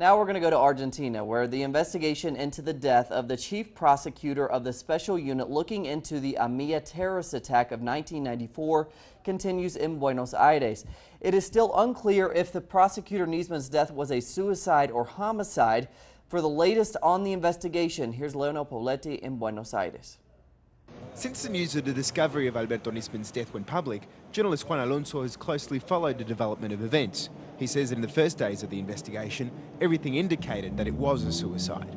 Now we're going to go to Argentina, where the investigation into the death of the chief prosecutor of the special unit looking into the AMIA terrorist attack of 1994 continues in Buenos Aires. It is still unclear if the prosecutor Nisman's death was a suicide or homicide. For the latest on the investigation, here's Leonel Poletti in Buenos Aires. Since the news of the discovery of Alberto Nisman's death went public, journalist Juan Alonso has closely followed the development of events. He says in the first days of the investigation, everything indicated that it was a suicide.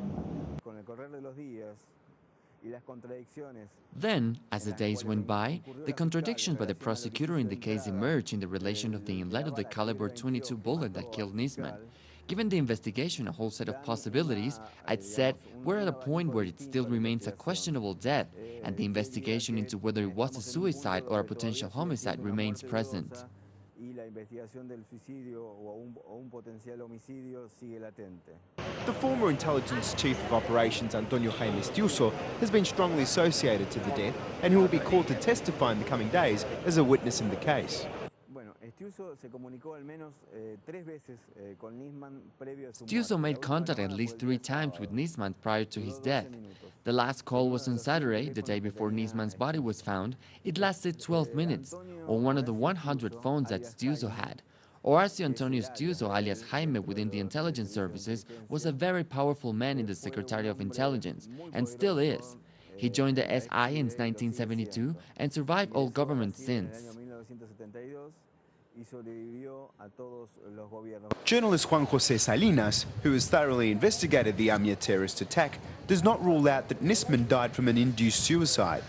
Then, as the days went by, the contradictions by the prosecutor in the case emerged in the relation of the inlet of the caliber .22 bullet that killed Nisman. Given the investigation a whole set of possibilities, I'd said we're at a point where it still remains a questionable death, and the investigation into whether it was a suicide or a potential homicide remains present. The former intelligence chief of operations, Antonio Jaime Stiuso, has been strongly associated to the death, and he will be called to testify in the coming days as a witness in the case. Stiuso made contact at least 3 times with Nisman prior to his death. The last call was on Saturday, the day before Nisman's body was found. It lasted 12 minutes, on one of the 100 phones that Stiuso had. Horacio Antonio Stiuso, alias Jaime within the intelligence services, was a very powerful man in the Secretary of Intelligence, and still is. He joined the SI in 1972 and survived all governments since. Journalist Juan José Salinas, who has thoroughly investigated the AMIA terrorist attack, does not rule out that Nisman died from an induced suicide.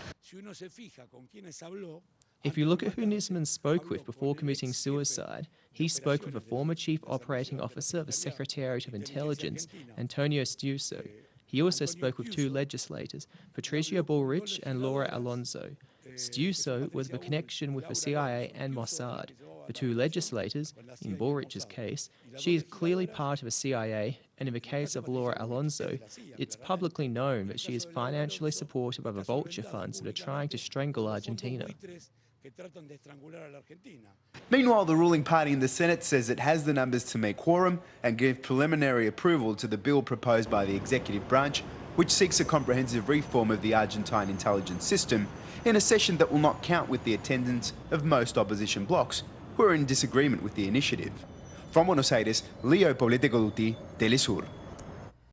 If you look at who Nisman spoke with before committing suicide, he spoke with a former chief operating officer of the Secretariat of Intelligence, Antonio Stiuso. He also spoke with 2 legislators, Patricia Bullrich and Laura Alonso. Stiuso was of a connection with the CIA and Mossad. The 2 legislators, in Bullrich's case, she is clearly part of the CIA, and in the case of Laura Alonso, it's publicly known that she is financially supportive of the vulture funds that are trying to strangle Argentina. Meanwhile, the ruling party in the Senate says it has the numbers to make quorum and give preliminary approval to the bill proposed by the executive branch, which seeks a comprehensive reform of the Argentine intelligence system, in a session that will not count with the attendance of most opposition blocs, who are in disagreement with the initiative. From Buenos Aires, Leo Poblete Telesur.